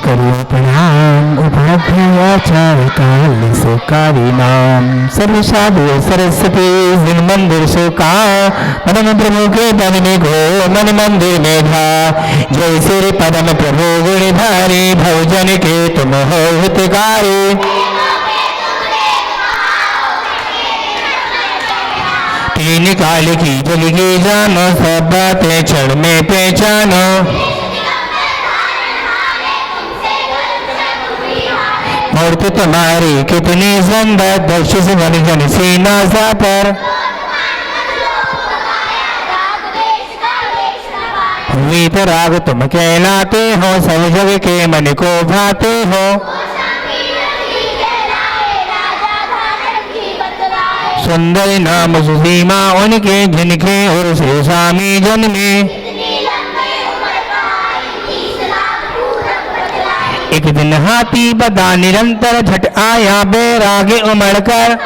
करो प्रणाम उपाध्यायाचार्य काल सुकारी नाम सर्व साधु सरस्वती जिन मंदिर सुका मन प्रभु के पद में गो मन मंदिर में धा जय सिर पदम प्रभु गुणधारी भवजन के तुम हो हितकारी तीन काल की जलगी जानो सब बातें क्षण में पहचानो मूर्ति तुम्हारी कितनी सुंदर दक्ष सुमन जन सीना सा पर वीतराग तुम कहलाते हो सब जग के मन को भाते हो सुंदर नाम सुसीमा उनके जिनके और से स्वामी जन्मे एक दिन हाथी बदा निरंतर झट आया बैरागे उमड़कर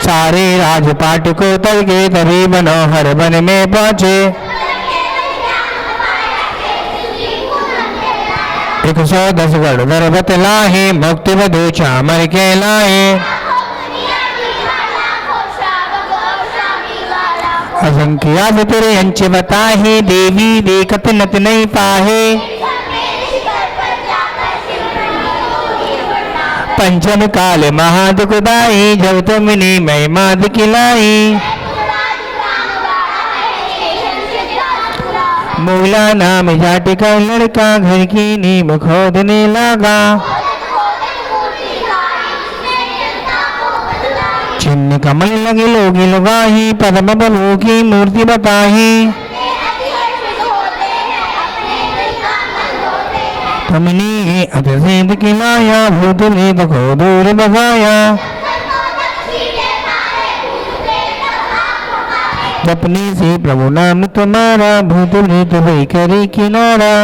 सारे राजपाट को तल के तभी मनोहर वन में पहुंचे 110 गढ़ गर्भत लाहे मुक्ति बधु चामर के लाए असंख्या तेरे अंच बताहे देवी देखत नत नहीं पाहे पंचम काल महादुखदाई जब तुमने महिमा दिखलाई मूला नाम जाति का लड़का घर की नींव खोदने लगा चिन्ह कमल लगे लोगी लगाही पद्म बलू की मूर्ति बताही तुमने अतिशेद खिलाया भूत भेद को दूर भगाया जपने से प्रभु नाम तुम्हारा भूत भेद भई करे किनारा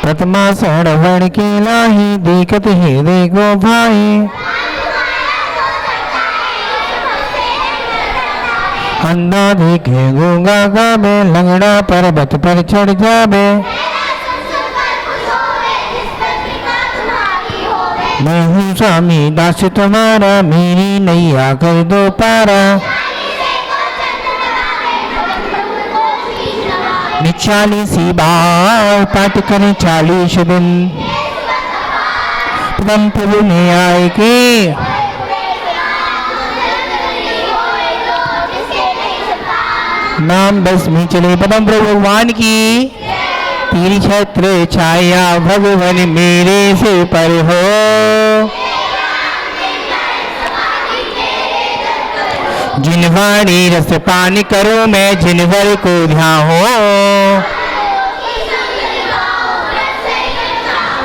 प्रथमा सड़वण के लाही देखत हे देखो भाई अंधा देखे गूंगा गावे लंगड़ा पर्वत पर चढ़ जावे मैं हूँ स्वामी दास तुम्हारा मेरी नैया कर दो पारा चालीसी बार पाठ करें 40 दिन पदम प्रभु ने आए के नाम बस में चले पदम प्रभु भगवान की तीर छत्र छाया भगवान मेरे से पर हो जिनवाणी रस पान करो मैं जिनवर को ध्याहो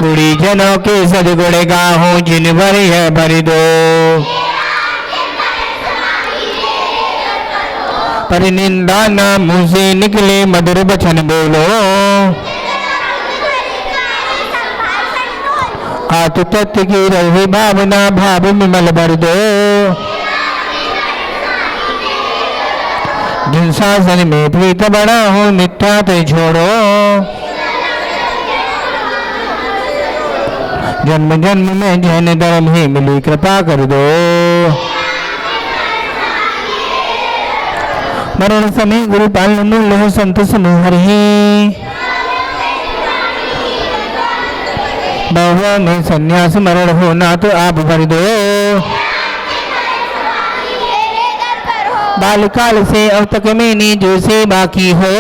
गुड़ी जनों के सदगुण गाहो जिनवर है भर दो पर निंदा ना मुँह से निकले मधुर वचन बोलो आतु तत्व की रही भावना भाव विमल भर दो जिन शासन में प्रीत बड़ा हो मिथ्या तो छोड़ो जन्म जन्म में जैन धर्म ही मिली कृपा कर दो मरण समय गुरु पालन लो संत समूह ही बहुआ में संन्यास मरण हो ना तो आप भर दो बालकाल से अब तक मैंने जो से बाकी हो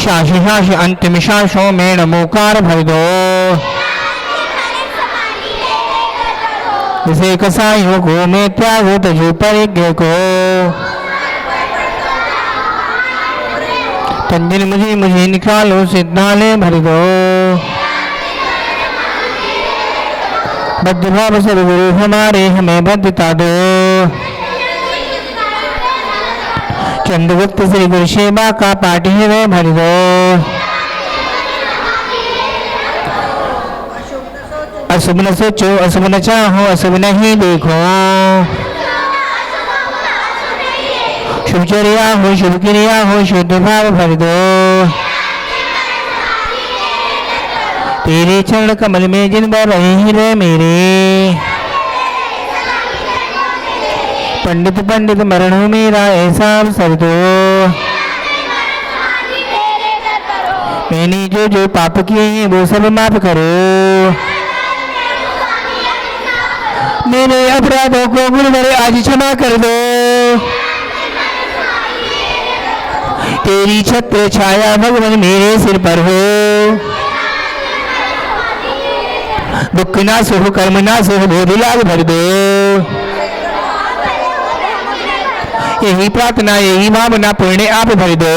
शाश शाश अंतिम शाशों में नमोकार भर दो इसे कसाइयों को मैं त्यागो तजो परिज्ञ को तंजिल मुझे निकालो सिद्धालय भर दो बद्ध भाव सदगुरु हमारे हमें बद्धता दो चंद्रगुप्त श्री गुरु सेवा का पाठ हृदय भर दो अशुभ न सोचो अशुभ न चाहो अशुभ नहीं देखो शुभचर्या हो, शुभ क्रिया हो, शुद्ध भाव भर दो। तेरे चरण कमल में जिन बार रहे रहे मेरे, पंडित पंडित मरण हो मेरा ऐसा अवसर दो। मैंने जो जो पाप किए हैं वो सब माफ करो। मेरे अपराधों को गुरुवर आज क्षमा कर दो। तेरी छत्र छाया भगवान मेरे सिर पर हो। दुख ना सुख कर्म ना सुख बोध लाभ भर दो। यही प्रार्थना यही भावना पुण्य आप भर दो।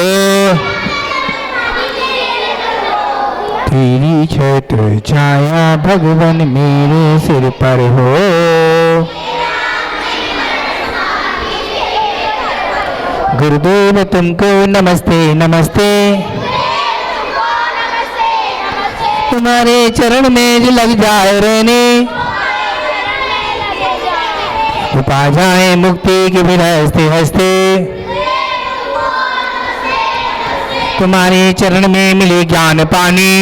तेरी छत्र छाया भगवान मेरे सिर पर हो। गुरुदेव तुमको नमस्ते नमस्ते। तुम्हारे चरण में लग जाए रहने, पा जाए मुक्ति के बिना हंसते हंसते। तुम्हारे चरण में मिले ज्ञान पानी,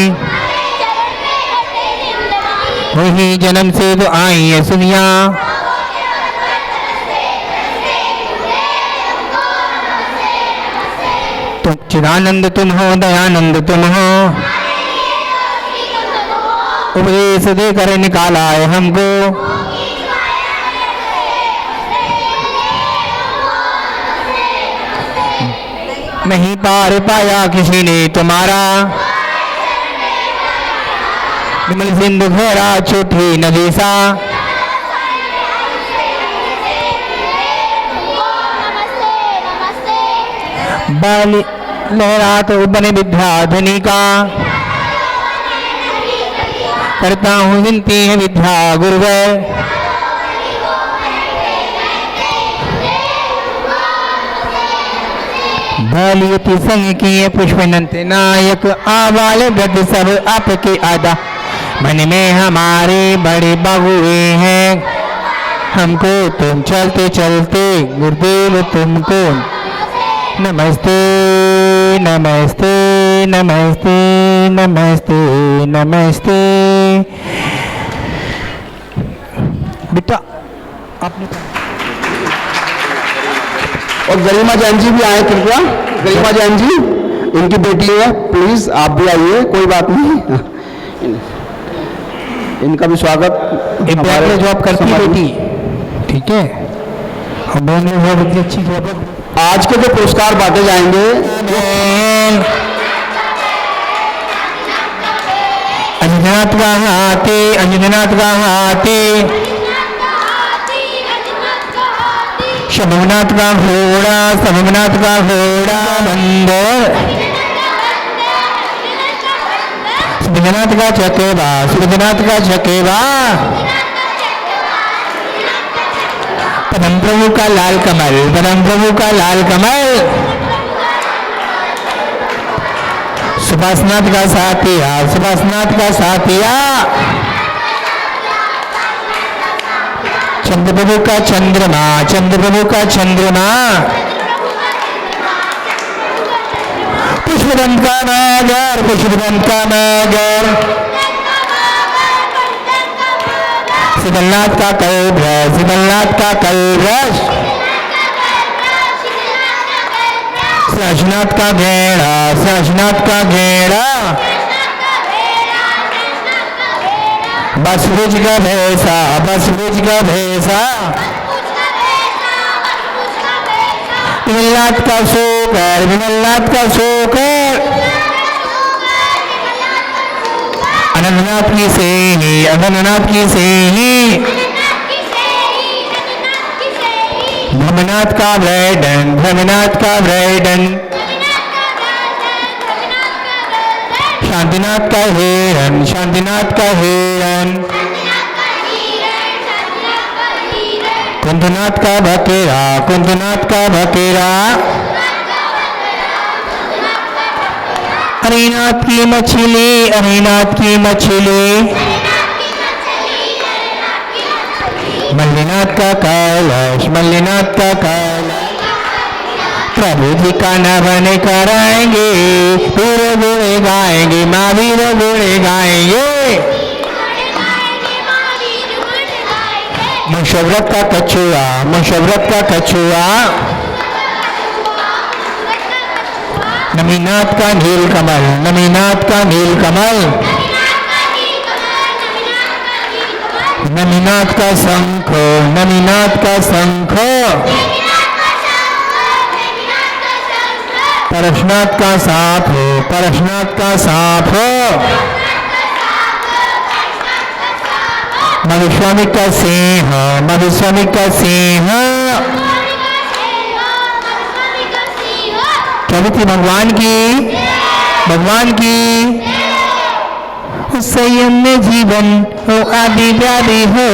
वही जन्म से तो आई है सुनिया। तुम चिदानंद तुम हो, दयानंद तुम हो। उपदेश देकर निकाला है हमको। नहीं पार पाया किसी ने तुम्हारा, विमल सिंधु घेरा छोटी नदी सा। बाल लहरा तो बने विद्या धनी का, करता हूँ विनती है विद्या गुरुवर। बालियति संग किए पुष्पनंत नायक, आवाल गद सब आपके आदा। मन में हमारे बड़े बबुए हैं, हमको तुम चलते चलते गुरुदेव तुमको नमस्ते नमस्ते नमस्ते नमस्ते नमस्ते। बेटा आपने और गरिमा जैन जी भी आए कृपया। गरिमा जैन जी इनकी बेटी है, प्लीज आप भी आइए, कोई बात नहीं। इनका भी स्वागत। एक बैंक में जॉब करती है बेटी, ठीक है। हम बहुत अच्छी जॉब। आज के जो पुरस्कार बांटे जाएंगे, अंजनाथ का हाथी, अंजनाथ का हाथी, शंभुनाथ का घोड़ा, शंभुनाथ का घोड़ा बंदर, सुबुद्धनाथ का चकेवा, सुबुद्धनाथ का चकेवा, परम प्रभु का लाल कमल, परम प्रभु का लाल कमल, सुभाषनाथ का साथिया, सुभाषनाथ का साथिया, चंद्रप्रभु का चंद्रमा, चंद्रप्रभु का चंद्रमा, पुष्पदंत का नागर, पुष्पदंत का नागर, शीतलनाथ का कलब्रश, शीतलनाथ का कलब्रश, सहजनाथ का घेरा, सहजनाथ का घेरा, बसभुज का भैसा, बसभुज का भैसा, विमलनाथ का शोकर, विमलनाथ का शोकर, अनंतनाथ की सेनी, अनंतनाथ की सेनी, ब्रह्मनाथ का ब्रैडन, ब्रह्मनाथ का ब्रैडन, शांतिनाथ का हिरण, शांतिनाथ का हिरण, कुंदनाथ का बकेरा, कुंदनाथ का बकेरा, हरिनाथ की मछली, हरिनाथ की मछली, मल्लीनाथ का कलश, मल्लीनाथ का कलश, प्रभु जी का नमन कराएंगे, वीर गुणे गाएंगे, महावीर गुणे गाएंगे। मुशव्रत का कछुआ, मुशव्रत का कछुआ, नमीनाथ का नील कमल, नमीनाथ का नील कमल, नमीनाथ का शंख, नमीनाथ का शंख, परशुनाथ का सांप, परशुनाथ का सांप, मधुस्वामी का सिंह, मधुस्वामी का सिंह, प्रभु भगवान की, भगवान की। संयम में जीवन हो आदि व्याधि हो,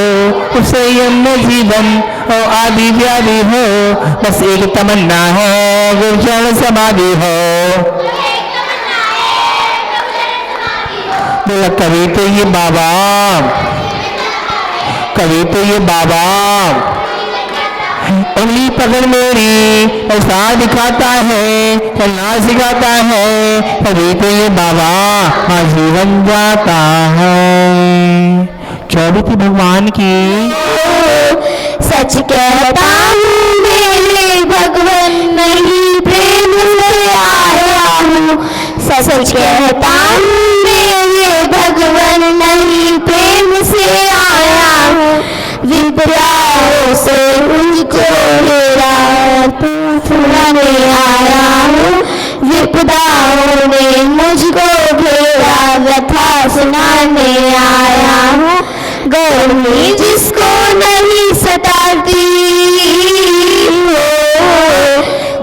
संयम में जीवन हो आदि व्याधि हो, बस एक तमन्ना है गुरचरण समाधि हो। बोला कभी तो ये बाबा, कभी तो ये बाबा, उंगली पकड़ मेरी ऐसा दिखाता है, चलना सिखाता है, कभी तो ये बाबा हाँ जीवन जाता है। चौबीती भगवान की। सच कहता हूँ मेरे भगवान नहीं प्रेम से आया हूँ, सच कहता हूँ मेरे भगवान नहीं प्रेम से आया हूँ। विद्याओं से मुझको मेरा छुड़ाने आया हूँ, विपदाओं ने मुझको घेरा व्यथा सुनाने आया हूँ। गर्मी जिसको नहीं सताती हो,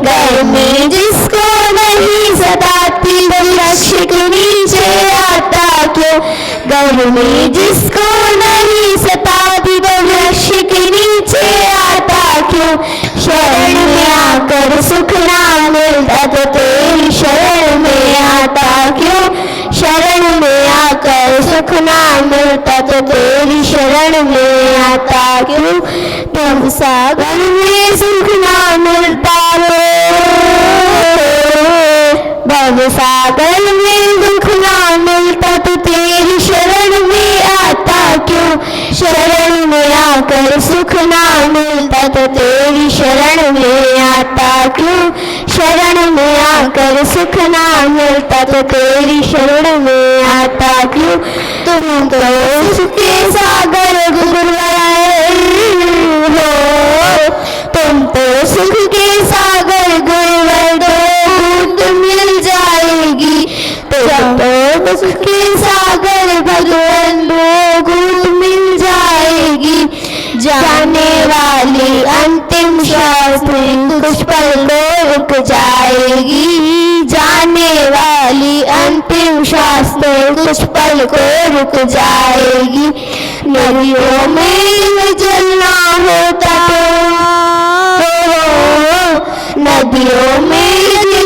गर्मी जिसको नहीं सताती, वृक्ष के नीचे आता क्यों, गर्मी जिसको नहीं सताती, वृक्ष के नीचे आता क्यों। शरण में आकर सुख ना मिलता तो तेरी शरण में आता क्यों, शरण में आकर सुख ना मिलता तो तेरी शरण में आता क्यों। तुम सागर में सुख ना मिलता हो, भव सागर में दुख ना मिलता तो तेरी शरण में आता क्यों, शरण में आकर सुख ना मिलता तो तेरी शरण में आता क्यों, शरण में आकर सुख ना मिलता तो तेरी शरण में आता क्यों। तुम तो उसके सागर गुरुवर हो, तुम तो सुख के सागर गुरुवर, दो बूंद मिल जाएगी, तुम तो सुख के सागर भगवान, दो बूंद मिल जाएगी। जाने वाली अंतिम श्वास कुछ पल को रुक जाएगी, जाने वाली अंतिम श्वास कुछ पल को रुक जाएगी। नदियों में जलना होता तो, नदियों में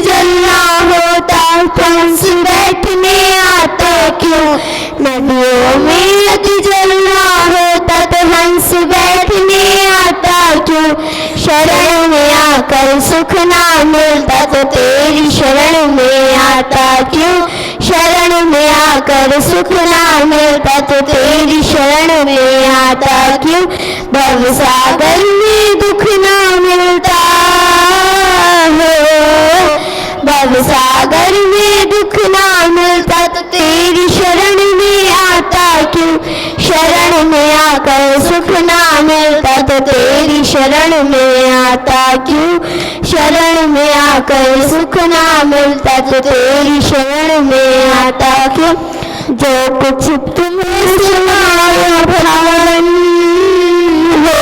जलना होता, हंस बैठने आता क्यों, नदियों में जलना होता तो हंस बैठने आता क्यों। शरण में आकर सुख ना मिलता तो तेरी शरण में आता क्यों, शरण में आकर सुख ना मिलता तो तेरी शरण में आता क्यों। भव सागर में दुख ना मिलता हो, भव सागर में दुख ना मिलता तो तेरी शरण में आता क्यों, शरण में आकर सुख ना मिलता तो तेरी शरण में आता क्यों, शरण में आकर सुख ना मिलता तो तेरी शरण में आता क्यों। जो कुछ तुम्हें सुनाया भगवान हो,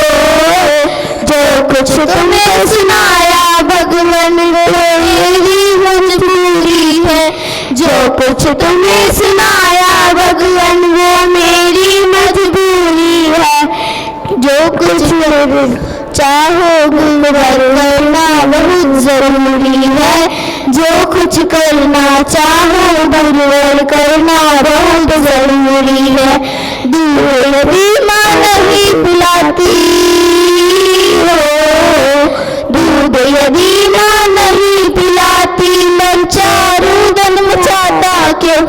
जो कुछ तुम्हें सुनाया भगवान, वो मेरी मजबूरी है, जो कुछ तुम्हें सुनाया भगवान, वो मेरी मजबूरी है। जो कुछ चाहो गुरुवर करना बहुत जरूरी है, जो कुछ करना चाहो गुरुवर करना बहुत जरूरी है। दूध भी माँ नहीं पिलाती हो, दूध यदि माँ नहीं क्यों,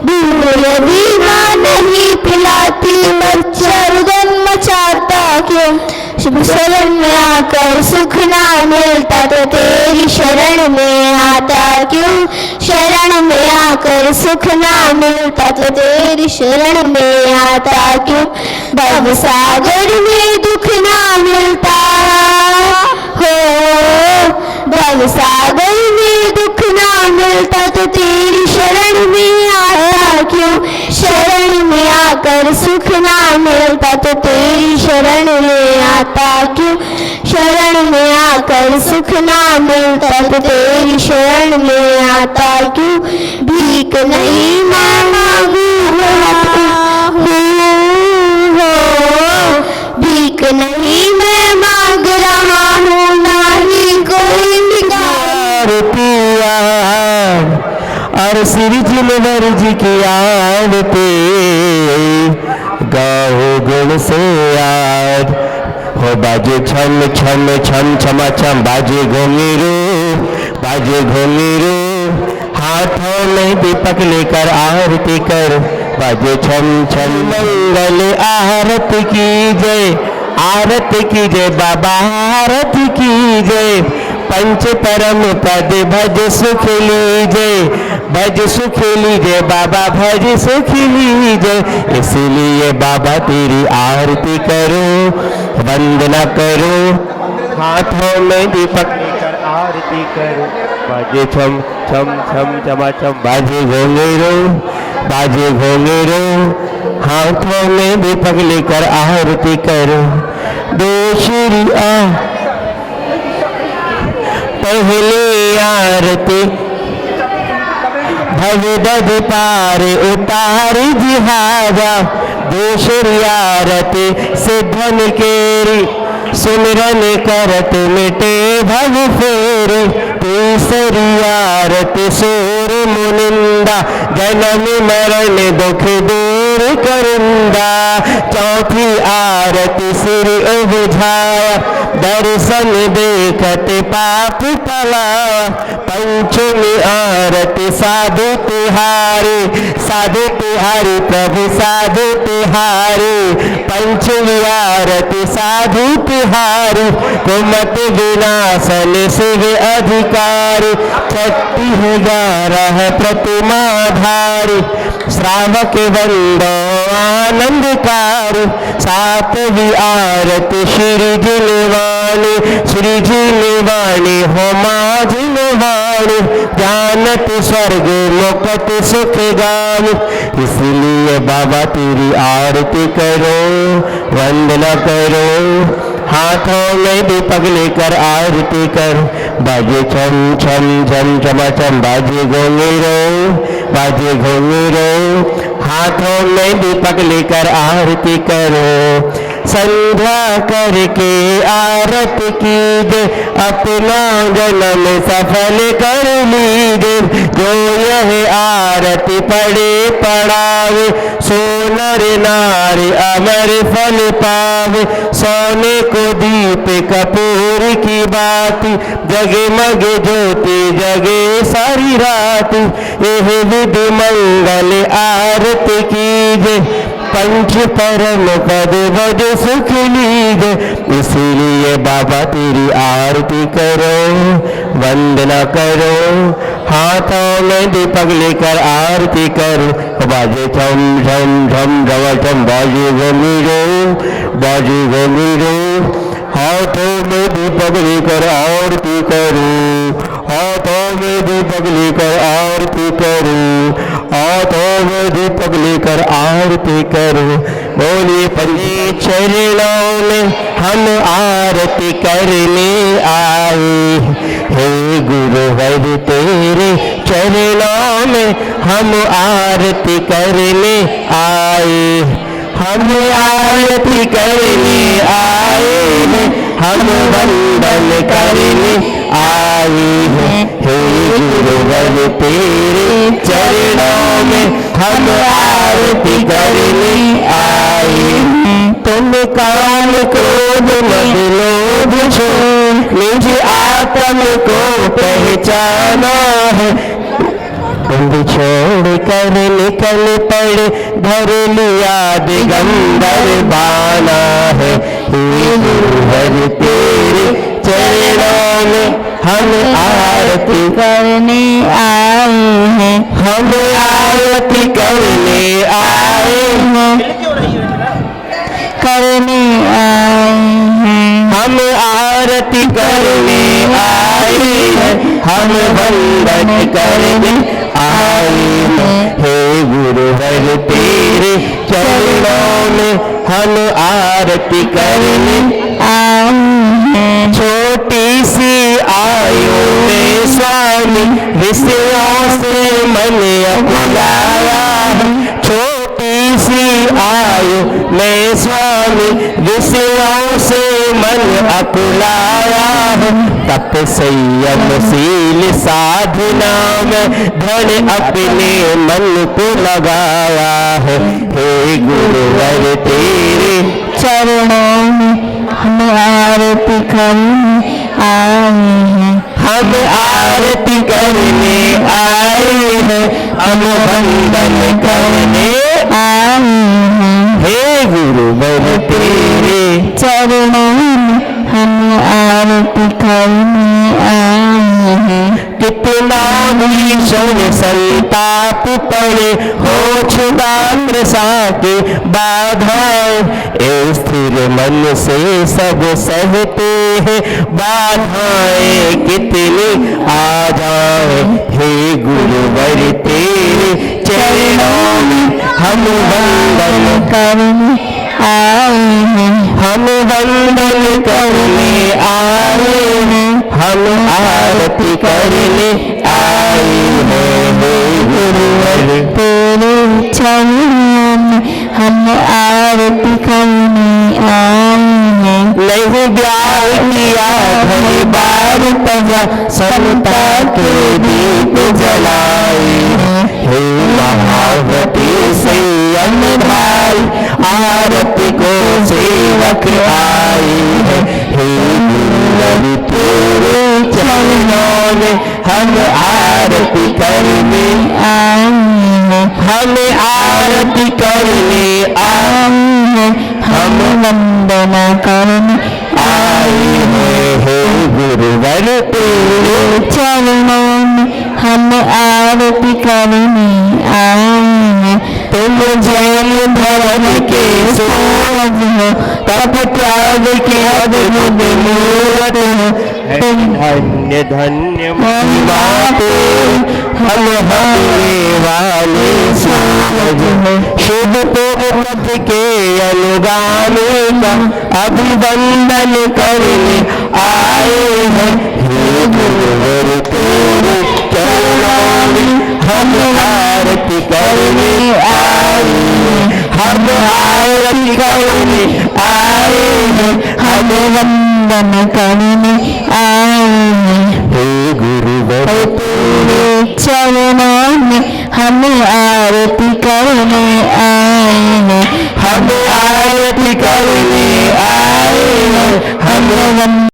दूध यदि माँ नहीं पिलाती मच्छर गन मचाता क्यों, शुभ शरण में आकर सुख ना मिलता तो तेरी शरण में आता क्यों, शरण में आकर सुख ना मिलता तो तेरी शरण में आता क्यों, भव सागर में दुख ना मिलता हो, भव सागर में दुख ना मिलता तो तेरी शरण में आता क्यों, शरण में आकर सुख ना मिलता तो तेरी शरण में आता क्यों, शरण में आकर सुख ना मिलता तो तेरी शरण में आता क्यों, भीख नहीं मांगू हो, भीख नहीं मैं मांग रहा हूँ, ना ही कोई और श्री जिलवर जी की आरती गाओ गुण से याद हो, बाजे छम छम छम छमा छम, बाजे घुंघरू बाजे घुंघरू, हाथों में दीपक लेकर आरती कर, बाजे छम छम, मंगल आरती की जय, आरती की जय बाबा आरती की जय, पंच परम पद भज सुख लीजय, भज सुख लीजय बाबा भज सुख लीजय, इसलिए बाबा तेरी आरती करो वंदना करो, हाथों में दीपक लेकर आरती करो, बाजे छम छम छम छमा छम, बाजे घुंघरू बाजे घुंघरू, हाथों में दीपक लेकर आरती करो, दो श्री पहली आरती भगदद पार उतार जिहाजा, दूसरी आरती सिद्धन केरी सुमिरन करत मिटे भव फेरे, तीसरी आरती सूर मुनिंदा जन्म मरण दुख दूर करिंदा, चौथी आरती श्री बुझाया दर्शन देखत पाप पलावा, पंचमी आरती साधु तिहारी, साधु तिहारी प्रभु साधु तिहारी, पंचमी आरती साधु तिहारी, कुमत विनाशन शिव अधिकारी, 36,000 प्रतिमाधारी, श्रावक वंदो आनंदकारी, सातवीं आरती श्री जिलवाणी, श्री जिलवाणी हो माँ जिलवाणी, जानत स्वर्ग मुक्त सुख गामी, इसलिए बाबा तेरी आरती करो वंदना करो, हाथों में दीपक लेकर आरती कर, बाजे छम छम छम छमा छम, बाजे घुंघरू बाजे घुंघरू, हाथों में दीपक लेकर आरती करो, संध्या करके आरती कीजिए अपना जन्म सफल कर लीजिए, जो यह आरती पढ़े पढ़ावे सोनर नारी अमर फल पावे, सोने को दीप कपूर की बाती जगमग ज्योति जगे सारी रात, यह विधि मंगल आरती कीजिए पंच परम पद भज सुख लीजिए, इसीलिए बाबा तेरी आरती करो वंदना करो, हाथों में दीपक लेकर आरती करो, बाजे छम छम छम झम छम, बाजे घुंघरू बाजे घुंघरू, हाथों में दीपक लेकर आरती करो, हाथों में दीपक लेकर आरती करो, हाथों में दीपक लेकर आरती करो, बोलिए पंजे चरणों में हम आरती करने आए, हे गुरुवर तेरे चरणों में हम आरती करने आए, हम आरती करने आए हैं, हम वंदन करने आए हैं, हे गुरुवर तेरे चरणों में हम आरती करने आए हैं, तुम काल क्रोध मद लोभ छोड़ निज आत्म को पहचाना है, कुंभ छोड़ कर निकल पड़े, धर लिया दिगंबर बाना है। हे गुरुवर तेरे चरणों में हम आरती करने आए हैं, हम आरती करने आए हैं, करने आए हैं, हम आरती करने आए हैं, हम वंदन करने आए हैं। हे गुरुवर तेरे चरणों में हम आरती करने आए हैं। छोटी सी आयु में स्वामी विषयों से मन अकुलाया है। छोटी सी आयु में स्वामी विषयों से मन अकुलाया है। तप संयम शील साधना में धन अपने मन को लगाया है। हे गुरुवर तेरे चरणों में हम आरती करने आए हैं, हम आरती करने आए हैं, हम वंदन करने आए हैं। हे गुरुवर तेरे चरणों में हम आरती करने आए हैं। कितना भीषण संताप पड़े हो क्षुदात्र साके बाधाएं, स्थिर मन से सब सहते हैं, बाधाएं कितनी आ जाए। हे गुरुवर तेरे चरणों में हम वंदन करने आए हैं, हम वंदन करने आए हैं, हम आरती करने आए हैं। हे गुरुवर तेरे चरणों में हम आरती करने आए हैं। नहीं ब्याह किया घड़ी बार पजा, समता के दीप जलाए। हे महावती संयम भाई, आरती को सेवक आए हैं। हे गुरुवर तेरे चरणों में हम आरती करने आए हैं, हम आरती करने आए हैं, हम वंदना करने आए हैं। हे गुरुवर तेरे चरणों में हम आरती करने आए हैं। तुम जैन धर्म के सूरज हो, तप त्याग के अद्भुत मूरत हो। धन्य धन्य महिमा तेरी, हम हरे वाले सूरज हो। शुभ तो पथ के अनुगामी का अभिवंदन करने आए हैं। हे गुरुवर तेरे चरणों में हम आरती करने आए हैं, हम आरती करने आए हैं, हम वंदन करने आए हैं। हे गुरुवर तेरे चरणों में हम आरती करने आए हैं, हम आरती करने आए हैं, हम